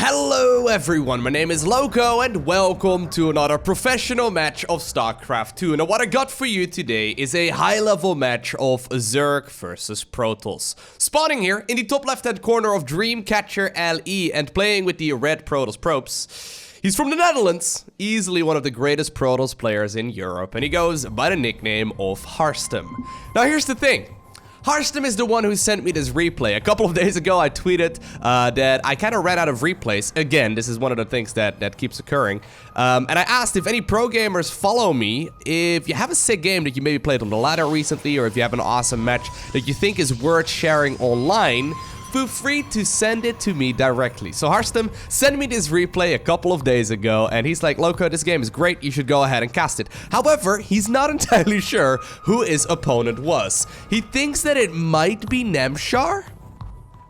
Hello everyone, my name is Lowko and welcome to another professional match of StarCraft 2. Now what I got for you today is a high-level match of Zerg versus Protoss. Spawning here in the top left-hand corner of Dreamcatcher LE and playing with the red Protoss probes. He's from the Netherlands, easily one of the greatest Protoss players in Europe, and he goes by the nickname of Harstem. Now here's the thing. Harstem is the one who sent me this replay. A couple of days ago, I tweeted that I kind of ran out of replays. Again, this is one of the things that keeps occurring. And I asked if any pro gamers follow me, if you have a sick game that you maybe played on the ladder recently, or if you have an awesome match that you think is worth sharing online, feel free to send it to me directly. So Harstem sent me this replay a couple of days ago, and he's like, Lowko, this game is great, you should go ahead and cast it. However, he's not entirely sure who his opponent was. He thinks that it might be Nemshar?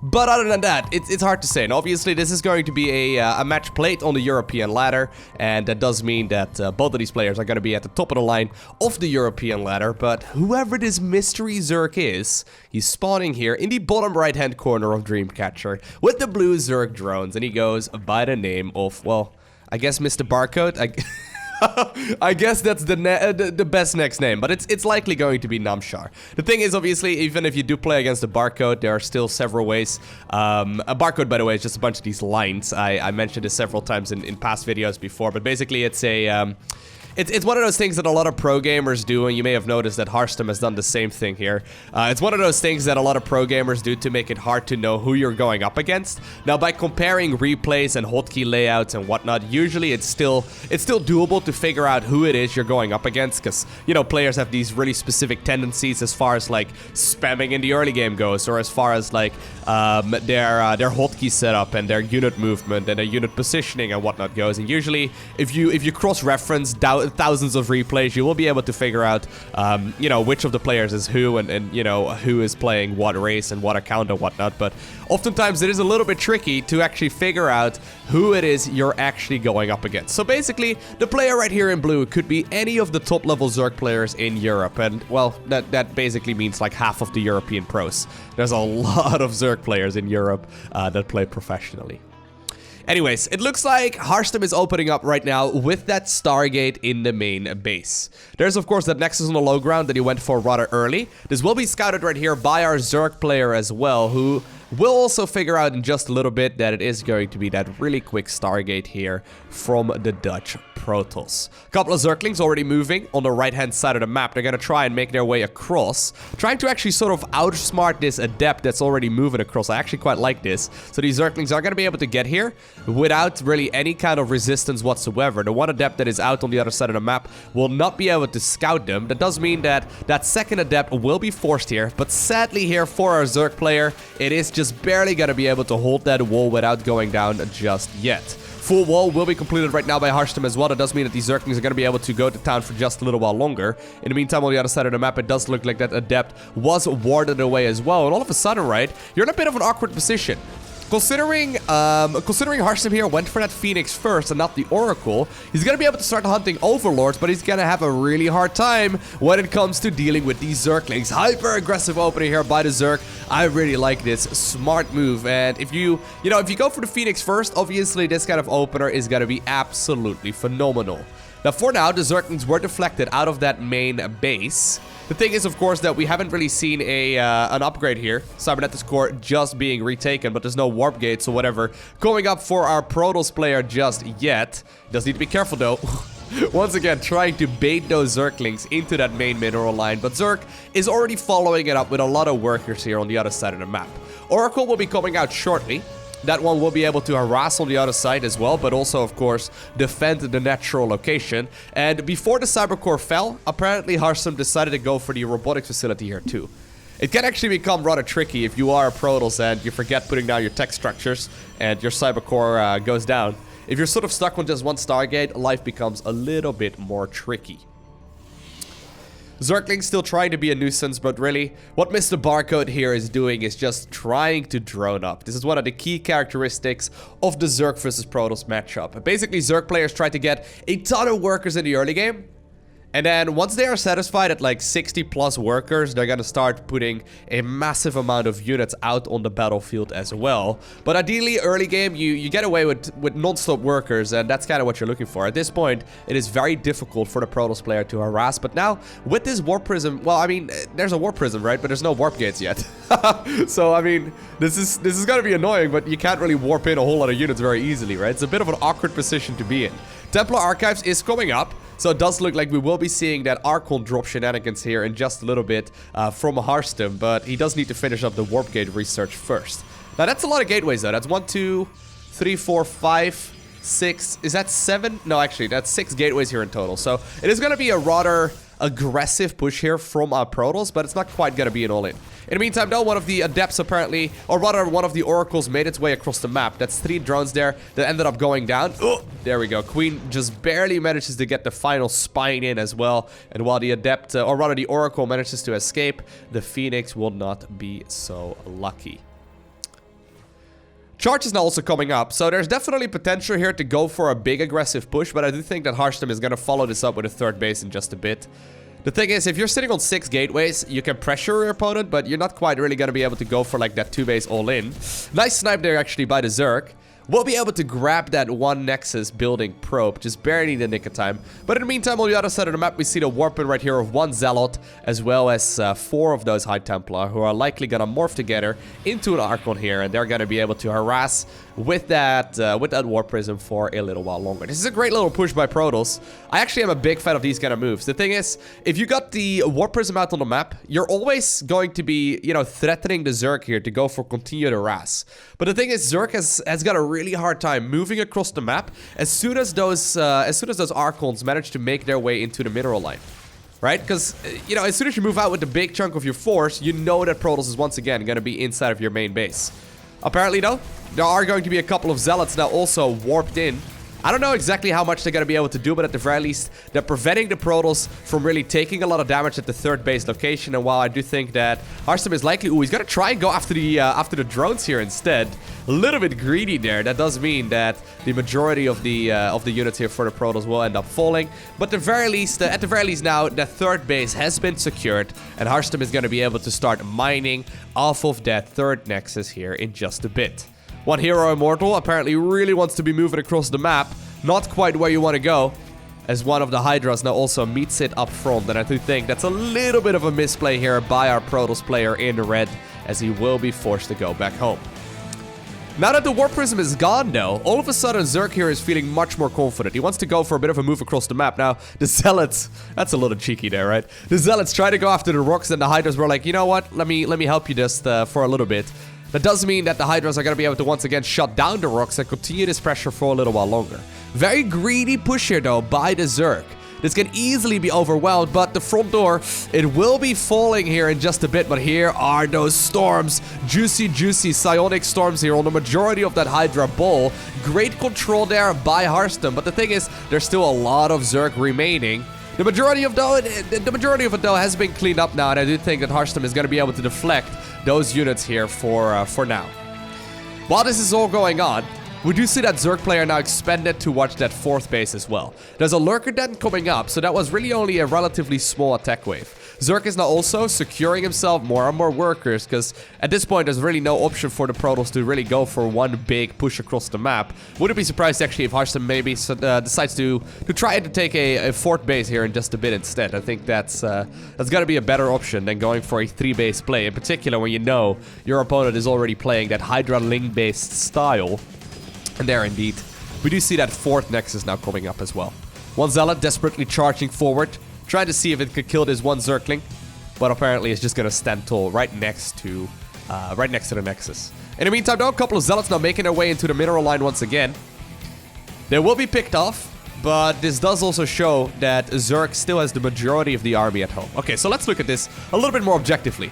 But other than that, it's hard to say. And obviously, this is going to be a match played on the European ladder. And that does mean that both of these players are going to be at the top of the line of the European ladder. But whoever this mystery Zerg is, he's spawning here in the bottom right-hand corner of Dreamcatcher with the blue Zerg drones. And he goes by the name of, well, I guess Mr. Barcode. I guess that's the best next name, but it's likely going to be Nemshar. The thing is, obviously, even if you do play against a Barcode, there are still several ways. A Barcode, by the way, is just a bunch of these lines. I mentioned this several times in past videos before, but basically it's a... It's one of those things that a lot of pro gamers do, and you may have noticed that Harstem has done the same thing here. It's one of those things that a lot of pro gamers do to make it hard to know who you're going up against. Now, by comparing replays and hotkey layouts and whatnot, usually it's still doable to figure out who it is you're going up against, because, you know, players have these really specific tendencies as far as, like, spamming in the early game goes, or as far as, like, their hotkey setup and their unit movement and their unit positioning and whatnot goes. And usually, if you cross-reference thousands of replays, you will be able to figure out, you know, which of the players is who and, you know, who is playing what race and what account and whatnot. But oftentimes it is a little bit tricky to actually figure out who it is you're actually going up against. So basically, the player right here in blue could be any of the top level Zerg players in Europe. And, well, that basically means like half of the European pros. There's a lot of Zerg players in Europe that play professionally. Anyways, it looks like Harstem is opening up right now with that Stargate in the main base. There's, of course, that Nexus on the low ground that he went for rather early. This will be scouted right here by our Zerg player as well, who will also figure out in just a little bit that it is going to be that really quick Stargate here from the Dutch Protoss. A couple of Zerglings already moving on the right-hand side of the map. They're going to try and make their way across, trying to actually sort of outsmart this Adept that's already moving across. I actually quite like this. So these Zerglings are going to be able to get here without really any kind of resistance whatsoever. The one Adept that is out on the other side of the map will not be able to scout them. That does mean that that second Adept will be forced here, but sadly here for our Zerg player, it is just barely going to be able to hold that wall without going down just yet. Full wall will be completed right now by Harstem as well. That does mean that these Zerglings are going to be able to go to town for just a little while longer. In the meantime, on the other side of the map, it does look like that Adept was warded away as well. And all of a sudden, right, you're in a bit of an awkward position. Considering Harstem here went for that Phoenix first and not the Oracle, he's going to be able to start hunting Overlords, but he's going to have a really hard time when it comes to dealing with these Zerglings. Hyper-aggressive opening here by the Zerg. I really like this. Smart move. And if you go for the Phoenix first, obviously this kind of opener is going to be absolutely phenomenal. Now, for now, the Zerglings were deflected out of that main base. The thing is, of course, that we haven't really seen an upgrade here. Cybernetic core just being retaken, but there's no warp gates or whatever going up for our Protoss player just yet. Does need to be careful, though. Once again, trying to bait those Zerglings into that main mineral line, but Zerg is already following it up with a lot of workers here on the other side of the map. Oracle will be coming out shortly. That one will be able to harass on the other side as well, but also, of course, defend the natural location. And before the Cybercore fell, apparently Harstem decided to go for the robotics facility here too. It can actually become rather tricky if you are a Protoss and you forget putting down your tech structures and your Cybercore goes down. If you're sort of stuck on just one Stargate, life becomes a little bit more tricky. Zerglings still trying to be a nuisance, but really, what Mr. Barcode here is doing is just trying to drone up. This is one of the key characteristics of the Zerg versus Protoss matchup. Basically, Zerg players try to get a ton of workers in the early game, And then once they are satisfied at like 60 plus workers, they're gonna start putting a massive amount of units out on the battlefield as well. But ideally, early game, you get away with non-stop workers, and that's kind of what you're looking for. At this point, it is very difficult for the Protoss player to harass. But now, with this warp prism, well, I mean, there's a warp prism, right? But there's no warp gates yet. So, I mean, this is gonna be annoying, but you can't really warp in a whole lot of units very easily, right? It's a bit of an awkward position to be in. Templar Archives is coming up. So it does look like we will be seeing that Archon drop shenanigans here in just a little bit from Harstem, but he does need to finish up the warp gate research first. Now that's a lot of gateways though. That's 1, 2, 3, 4, 5, 6. Is that 7? No, actually, that's 6 gateways here in total. So it is going to be a rather aggressive push here from our Protoss, but it's not quite going to be an all-in. In the meantime, though, one of the Adepts apparently, or rather one of the Oracles made its way across the map. That's 3 drones there that ended up going down. Oh, there we go. Queen just barely manages to get the final spine in as well. And while the Adept, or rather the Oracle manages to escape, the Phoenix will not be so lucky. Charge is now also coming up, so there's definitely potential here to go for a big aggressive push, but I do think that Harstem is going to follow this up with a 3rd base in just a bit. The thing is, if you're sitting on 6 gateways, you can pressure your opponent, but you're not quite really going to be able to go for like that 2 base all-in. Nice snipe there actually by the Zerg. We'll be able to grab that 1 Nexus building probe, just barely in the nick of time. But in the meantime, on the other side of the map, we see the warping right here of 1 Zealot, as well as 4 of those High Templar, who are likely going to morph together into an Archon here, and they're going to be able to harass with that Warp Prism for a little while longer. This is a great little push by Protoss. I actually am a big fan of these kind of moves. The thing is, if you got the Warp Prism out on the map, you're always going to be, you know, threatening the Zerg here to go for continued harass. But the thing is, Zerg has got a really hard time moving across the map as soon as those Archons manage to make their way into the mineral line. Right? Because, you know, as soon as you move out with the big chunk of your force, you know that Protoss is once again going to be inside of your main base. Apparently, though, there are going to be a couple of Zealots now also warped in. I don't know exactly how much they're going to be able to do, but at the very least, they're preventing the Protoss from really taking a lot of damage at the 3rd base location. And while I do think that Harstem is likely... Ooh, he's going to try and go after the drones here instead. A little bit greedy there. That does mean that the majority of the units here for the Protoss will end up falling. But at the very least now, the 3rd base has been secured. And Harstem is going to be able to start mining off of that 3rd Nexus here in just a bit. One Hero Immortal apparently really wants to be moving across the map. Not quite where you want to go, as one of the Hydras now also meets it up front. And I do think that's a little bit of a misplay here by our Protoss player in red, as he will be forced to go back home. Now that the Warp Prism is gone, though, all of a sudden Zerg here is feeling much more confident. He wants to go for a bit of a move across the map. Now, the Zealots, that's a little cheeky there, right? The Zealots try to go after the rocks, and the Hydras were like, you know what, let me help you just for a little bit. That does mean that the Hydras are going to be able to once again shut down the rocks and continue this pressure for a little while longer. Very greedy push here, though, by the Zerg. This can easily be overwhelmed, but the front door, it will be falling here in just a bit. But here are those storms. Juicy psionic storms here on the majority of that Hydra ball. Great control there by Harstem. But the thing is, there's still a lot of Zerg remaining. The majority of it, though, has been cleaned up now, and I do think that Harstem is going to be able to deflect those units here for now. While this is all going on, we do see that Zerg player now expanded to watch that 4th base as well. There's a Lurker Den coming up, so that was really only a relatively small attack wave. Zerg is now also securing himself more and more workers, because at this point there's really no option for the Protoss to really go for one big push across the map. Wouldn't be surprised actually if Harstem maybe decides to try to take a 4th base here in just a bit instead. I think that's gotta be a better option than going for a 3-base play, in particular when you know your opponent is already playing that Hydra Ling-based style. And there indeed, we do see that 4th Nexus now coming up as well. One Zealot desperately charging forward, trying to see if it could kill this one Zergling, but apparently it's just gonna stand tall right next to the Nexus. In the meantime, though, a couple of Zealots now making their way into the mineral line once again. They will be picked off, but this does also show that Zerg still has the majority of the army at home. Okay, so let's look at this a little bit more objectively.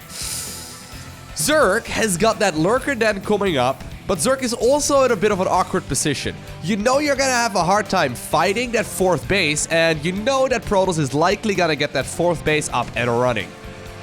Zerg has got that Lurker Den coming up, but Zerg is also in a bit of an awkward position. You know you're gonna have a hard time fighting that 4th base, and you know that Protoss is likely gonna get that 4th base up and running.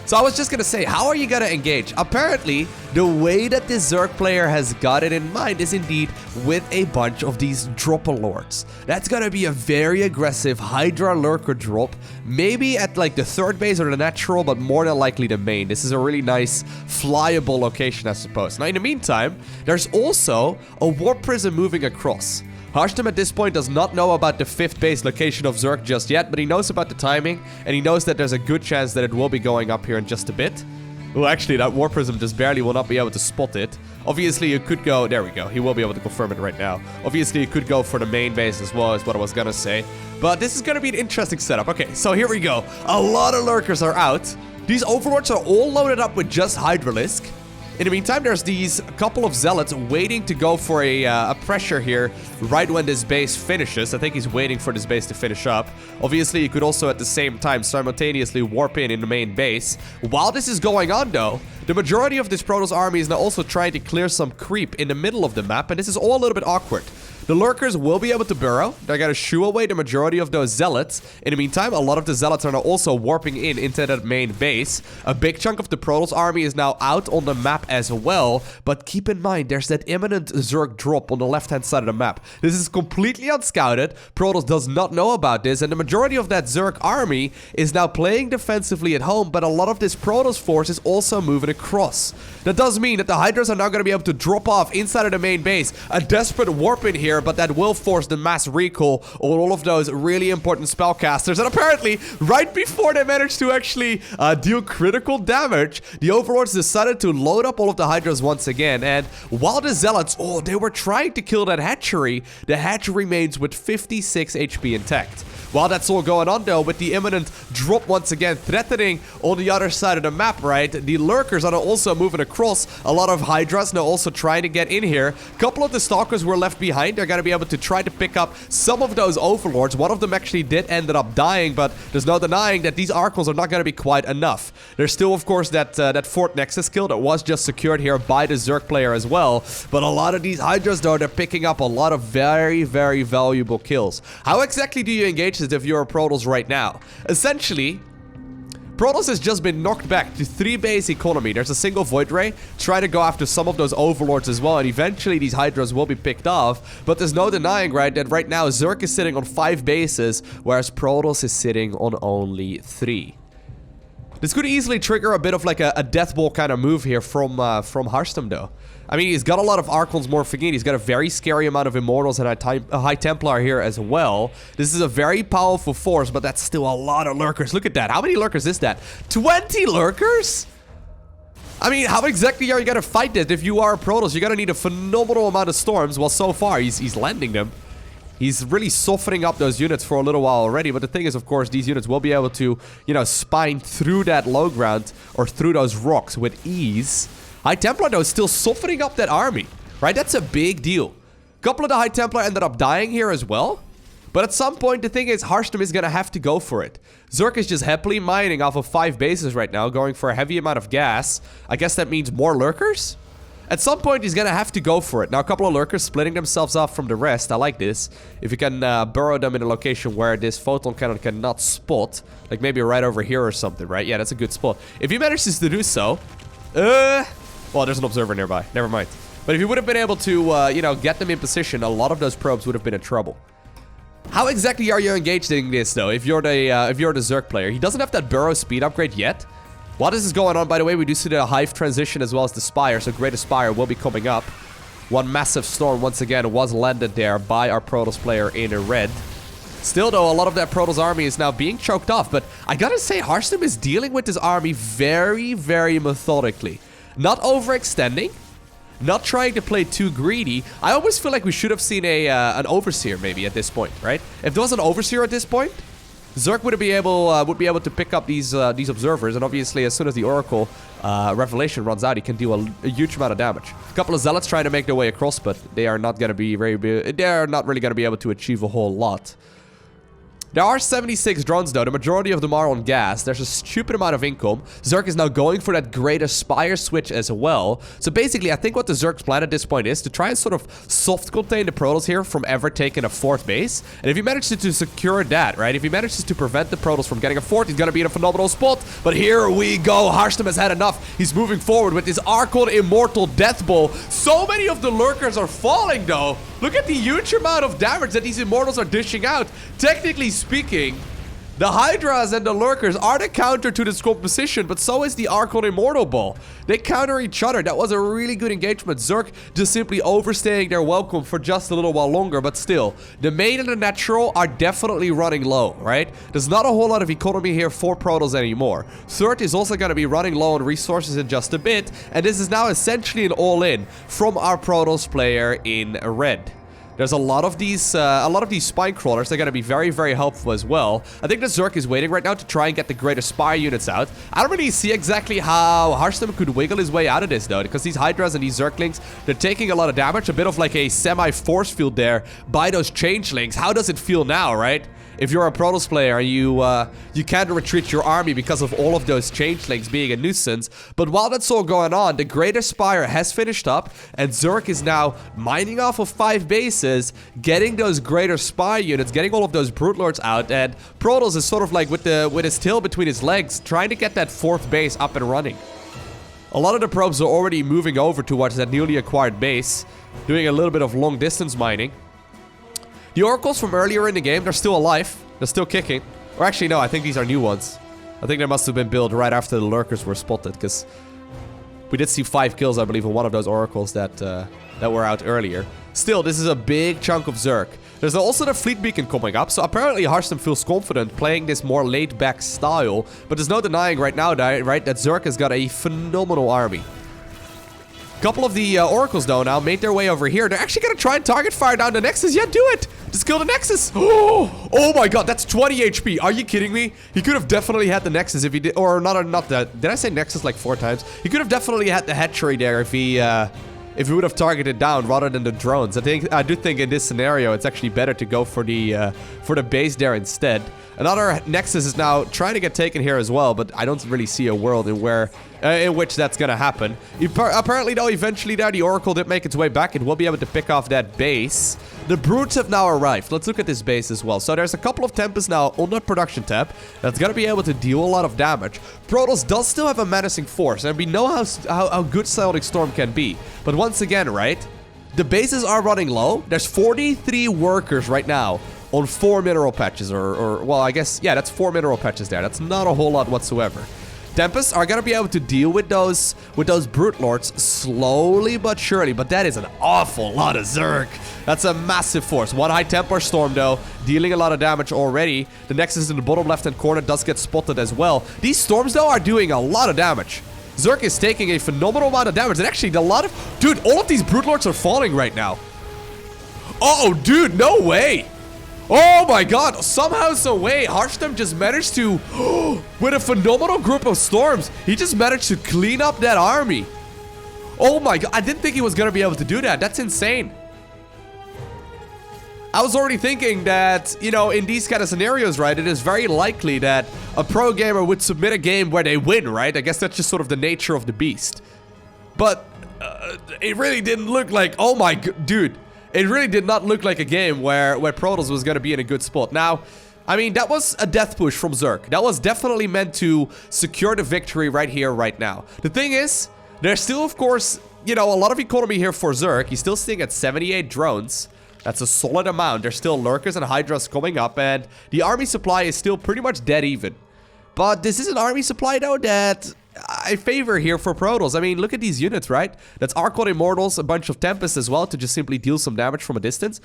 So I was just gonna say, how are you gonna engage? Apparently, the way that this Zerg player has got it in mind is indeed with a bunch of these dropper lords. That's gonna be a very aggressive Hydra lurker drop, maybe at like the third base or the natural, but more than likely the main. This is a really nice flyable location, I suppose. Now in the meantime, there's also a warp prism moving across. Harstem at this point does not know about the 5th base location of Zerg just yet, but he knows about the timing, and he knows that there's a good chance that it will be going up here in just a bit. Well, actually, that Warp Prism just barely will not be able to spot it. Obviously, you could go... There we go. He will be able to confirm it right now. Obviously, you could go for the main base as well, is what I was gonna say. But this is gonna be an interesting setup. Okay, so here we go. A lot of lurkers are out. These overlords are all loaded up with just Hydralisk. In the meantime, there's these couple of zealots waiting to go for a pressure here right when this base finishes. I think he's waiting for this base to finish up. Obviously, you could also at the same time simultaneously warp in the main base. While this is going on, though, the majority of this Protoss army is now also trying to clear some creep in the middle of the map, and this is all a little bit awkward. The lurkers will be able to burrow. They're going to shoo away the majority of those zealots. In the meantime, a lot of the zealots are now also warping into that main base. A big chunk of the Protoss army is now out on the map as well. But keep in mind, there's that imminent Zerg drop on the left-hand side of the map. This is completely unscouted. Protoss does not know about this. And the majority of that Zerg army is now playing defensively at home. But a lot of this Protoss force is also moving across. That does mean that the Hydras are now going to be able to drop off inside of the main base. A desperate warp in here, but that will force the mass recall on all of those really important spellcasters. And apparently, right before they managed to actually deal critical damage, the Overlords decided to load up all of the Hydras once again. And while the Zealots, they were trying to kill that hatchery, the hatchery remains with 56 HP intact. While that's all going on, though, with the imminent drop once again threatening on the other side of the map, right? The lurkers are also moving across. A lot of Hydras now also trying to get in here. A couple of the Stalkers were left behind. They're going to be able to try to pick up some of those Overlords. One of them actually did end up dying, but there's no denying that these Archons are not going to be quite enough. There's still, of course, that Fort Nexus kill that was just secured here by the Zerg player as well. But a lot of these Hydras, though, they're picking up a lot of very, very valuable kills. How exactly do you engage this if you're a Protoss right now? Essentially, Protoss has just been knocked back to 3 base economy. There's a single Void Ray trying to go after some of those Overlords as well, and eventually these Hydras will be picked off. But there's no denying, right, that right now Zerg is sitting on 5 bases, whereas Protoss is sitting on only 3. This could easily trigger a bit of like a death ball kind of move here from Harstem, though. I mean, he's got a lot of Archons morphing in. He's got a very scary amount of Immortals and a High Templar here as well. This is a very powerful force, but that's still a lot of Lurkers. Look at that. How many Lurkers is that? 20 Lurkers? I mean, how exactly are you going to fight this? If you are a Protoss, you're going to need a phenomenal amount of Storms. Well, so far, he's landing them. He's really softening up those units for a little while already, but the thing is, of course, these units will be able to, you know, spine through that low ground or through those rocks with ease. High Templar, though, is still softening up that army, right? That's a big deal. A couple of the High Templar ended up dying here as well, but at some point, the thing is, Harstem is going to have to go for it. Zerg is just happily mining off of 5 bases right now, going for a heavy amount of gas. I guess that means more Lurkers? At some point, he's going to have to go for it. Now, a couple of Lurkers splitting themselves off from the rest. I like this. If you can burrow them in a location where this Photon Cannon cannot spot, like maybe right over here or something, right? Yeah, that's a good spot. If he manages to do so, well, there's an Observer nearby. Never mind. But if he would have been able to, you know, get them in position, a lot of those probes would have been in trouble. How exactly are you engaged in this, though, if you're the Zerg player? He doesn't have that burrow speed upgrade yet. While this is going on, by the way, we do see the Hive transition as well as the Spire, so Great Aspire will be coming up. One massive storm, once again, was landed there by our Protoss player in red. Still, though, a lot of that Protoss army is now being choked off, but I gotta say, Harstem is dealing with this army very, very methodically. Not overextending, not trying to play too greedy. I always feel like we should have seen an Overseer, maybe, at this point, right? If there was an Overseer at this point, Zerg would be able to pick up these observers, and obviously, as soon as the Oracle Revelation runs out, he can deal a huge amount of damage. A couple of Zealots trying to make their way across, but they are not going to be they are not really going to be able to achieve a whole lot. There are 76 drones though, the majority of them are on gas. There's a stupid amount of income. Zerg is now going for that Great Aspire switch as well. So basically, I think what the Zerg's plan at this point is to try and sort of soft contain the Protoss here from ever taking a fourth base. And if he manages to secure that, right, if he manages to prevent the Protoss from getting a fourth, he's gonna be in a phenomenal spot. But here we go, Harstem has had enough. He's moving forward with his Archon Immortal Death Bowl. So many of the lurkers are falling though. Look at the huge amount of damage that these Immortals are dishing out. Technically speaking, the Hydras and the Lurkers are the counter to this composition, but so is the Archon Immortal Ball. They counter each other. That was a really good engagement. Zerg just simply overstaying their welcome for just a little while longer, but still, the main and the natural are definitely running low, right? There's not a whole lot of economy here for Protoss anymore. Third is also going to be running low on resources in just a bit, and this is now essentially an all-in from our Protoss player in red. There's a lot of these spine crawlers. They're going to be very, very helpful as well. I think the Zerg is waiting right now to try and get the Great Aspire units out. I don't really see exactly how Harstem could wiggle his way out of this, though, because these Hydras and these Zerglings, they're taking a lot of damage. A bit of like a semi-force field there by those Changelings. How does it feel now, right? If you're a Protoss player, you can't retreat your army because of all of those Changelings being a nuisance. But while that's all going on, the Great Aspire has finished up, and Zerg is now mining off of 5 bases, getting those Great Aspire units, getting all of those Brute Lords out, and Protoss is sort of like with his tail between his legs, trying to get that 4th base up and running. A lot of the probes are already moving over towards that newly acquired base, doing a little bit of long distance mining. The oracles from earlier in the game, they're still alive. They're still kicking. Or actually, no, I think these are new ones. I think they must have been built right after the lurkers were spotted, because we did see 5 kills, I believe, in one of those oracles that were out earlier. Still, this is a big chunk of Zerg. There's also the fleet beacon coming up, so apparently Harstem feels confident playing this more laid-back style, but there's no denying right now, right, that Zerg has got a phenomenal army. Couple of the oracles, though, now made their way over here. They're actually going to try and target fire down the Nexus. Yeah, do it! Just kill the Nexus! Oh my god, that's 20 HP. Are you kidding me? He could have definitely had the Nexus if he did... Or not that. Did I say Nexus like 4 times? He could have definitely had the hatchery there if he would have targeted down rather than the drones. I do think in this scenario, it's actually better to go for the base there instead. Another Nexus is now trying to get taken here as well, but I don't really see a world in which that's gonna happen. Apparently, though, eventually there, the Oracle did make its way back. It will be able to pick off that base. The Brutes have now arrived. Let's look at this base as well. So there's a couple of Tempests now on that production tab that's gonna be able to deal a lot of damage. Protoss does still have a menacing force, and we know how good Celtic Storm can be. But once again, right, the bases are running low. There's 43 workers right now on 4 mineral patches, or well, I guess, yeah, that's 4 mineral patches there. That's not a whole lot whatsoever. Tempests are gonna be able to deal with those Brute Lords slowly but surely, but that is an awful lot of Zerg. That's a massive force. One High Templar Storm, though, dealing a lot of damage already. The Nexus in the bottom left-hand corner does get spotted as well. These Storms, though, are doing a lot of damage. Zerg is taking a phenomenal amount of damage, and actually, dude, all of these Brute Lords are falling right now. Oh, dude, no way! Oh my god, somehow, some way, Harstem just managed to, with a phenomenal group of Storms, he just managed to clean up that army. Oh my god, I didn't think he was gonna be able to do that. That's insane. I was already thinking that, you know, in these kind of scenarios, right, it is very likely that a pro gamer would submit a game where they win, right? I guess that's just sort of the nature of the beast. But it really didn't look like, oh my god, dude. It really did not look like a game where Protoss was going to be in a good spot. Now, I mean, that was a death push from Zerg. That was definitely meant to secure the victory right here, right now. The thing is, there's still, of course, you know, a lot of economy here for Zerg. He's still sitting at 78 drones. That's a solid amount. There's still Lurkers and Hydras coming up, and the army supply is still pretty much dead even. But this is an army supply, though, that I favor here for Protoss. I mean, look at these units, right? That's Archon Immortals, a bunch of Tempests as well to just simply deal some damage from a distance.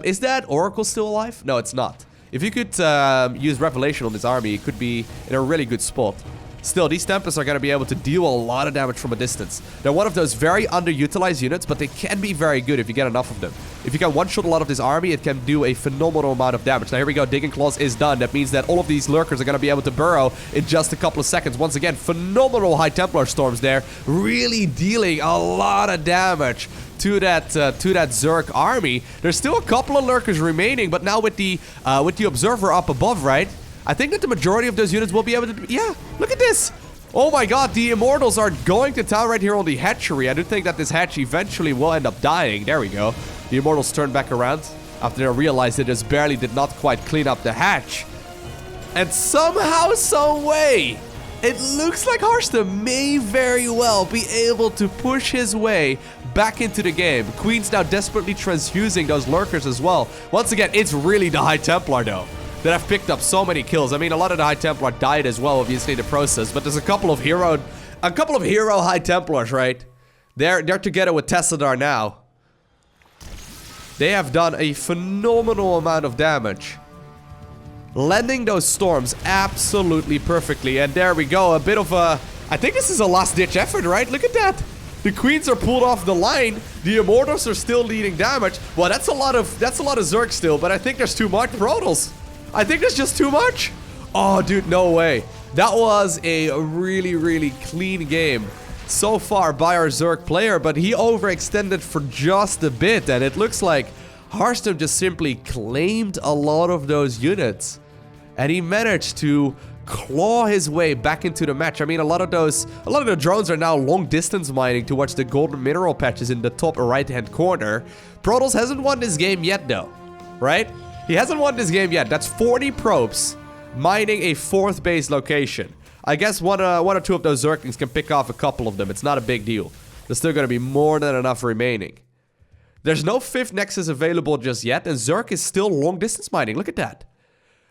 Is that Oracle still alive? No, it's not. If you could use Revelation on this army, it could be in a really good spot. Still, these Tempests are going to be able to deal a lot of damage from a distance. They're one of those very underutilized units, but they can be very good if you get enough of them. If you can one-shot a lot of this army, it can do a phenomenal amount of damage. Now, here we go. Digging Claws is done. That means that all of these Lurkers are going to be able to burrow in just a couple of seconds. Once again, phenomenal High Templar Storms there, really dealing a lot of damage to that Zerg army. There's still a couple of lurkers remaining, but now with the observer up above, right? I think that the majority of those units will be able to... Yeah, look at this. Oh my god, the Immortals are going to town right here on the hatchery. I do think that this hatch eventually will end up dying. There we go. The Immortals turn back around after they realized they just barely did not quite clean up the hatch. And somehow, some way, it looks like Harstem may very well be able to push his way back into the game. Queen's now desperately transfusing those lurkers as well. Once again, it's really the High Templar though that have picked up so many kills. I mean, a lot of the High Templar died as well, obviously, in the process. But there's a couple of hero High Templars, right? They're together with Tessadar now. They have done a phenomenal amount of damage, landing those storms absolutely perfectly. And there we go, a bit of a... I think this is a last-ditch effort, right? Look at that. The Queens are pulled off the line. The Immortals are still leading damage. Well, that's a lot of Zerg still, but I think there's too much Protoss. I think there's just too much. Oh, dude, no way. That was a really, really clean game so far by our Zerg player, but he overextended for just a bit, and it looks like Harstem just simply claimed a lot of those units, and he managed to claw his way back into the match. I mean, a lot of the drones are now long distance mining towards the golden mineral patches in the top right hand corner. Protoss hasn't won this game yet though, right? He hasn't won this game yet. That's 40 probes mining a 4th base location. I guess one or two of those Zerglings can pick off a couple of them. It's not a big deal. There's still going to be more than enough remaining. There's no 5th Nexus available just yet, and Zerg is still long distance mining. Look at that.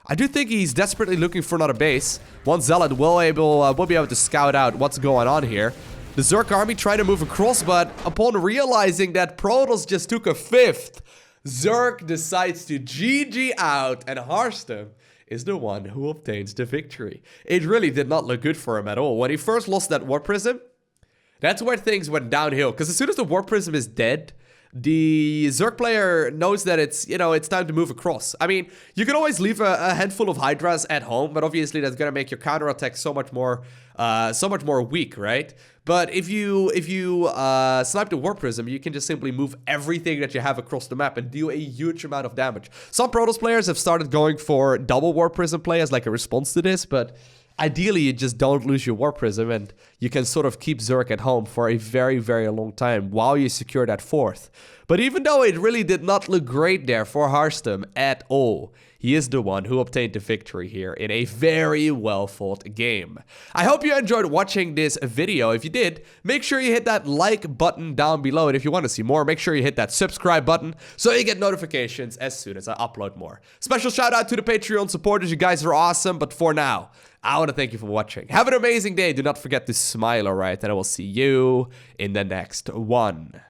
I do think he's desperately looking for another base. One Zealot will be able to scout out what's going on here. The Zerg army trying to move across, but upon realizing that Protoss just took a 5th, Zerg decides to GG out, and Harstem is the one who obtains the victory. It really did not look good for him at all. When he first lost that Warp Prism, that's where things went downhill. Because as soon as the Warp Prism is dead, the Zerg player knows that it's time to move across. I mean, you can always leave a handful of Hydras at home, but obviously that's gonna make your counterattack so much more weak, right? But if you snipe the Warp Prism, you can just simply move everything that you have across the map and deal a huge amount of damage. Some Protoss players have started going for double Warp Prism play as like a response to this, but ideally, you just don't lose your Warp Prism, and you can sort of keep Zerg at home for a very, very long time while you secure that 4th. But even though it really did not look great there for Harstem at all, he is the one who obtained the victory here in a very well-fought game. I hope you enjoyed watching this video. If you did, make sure you hit that like button down below, and if you want to see more, make sure you hit that subscribe button so you get notifications as soon as I upload more. Special shout out to the Patreon supporters. You guys are awesome, but for now, I want to thank you for watching. Have an amazing day. Do not forget to smile, alright? And I will see you in the next one.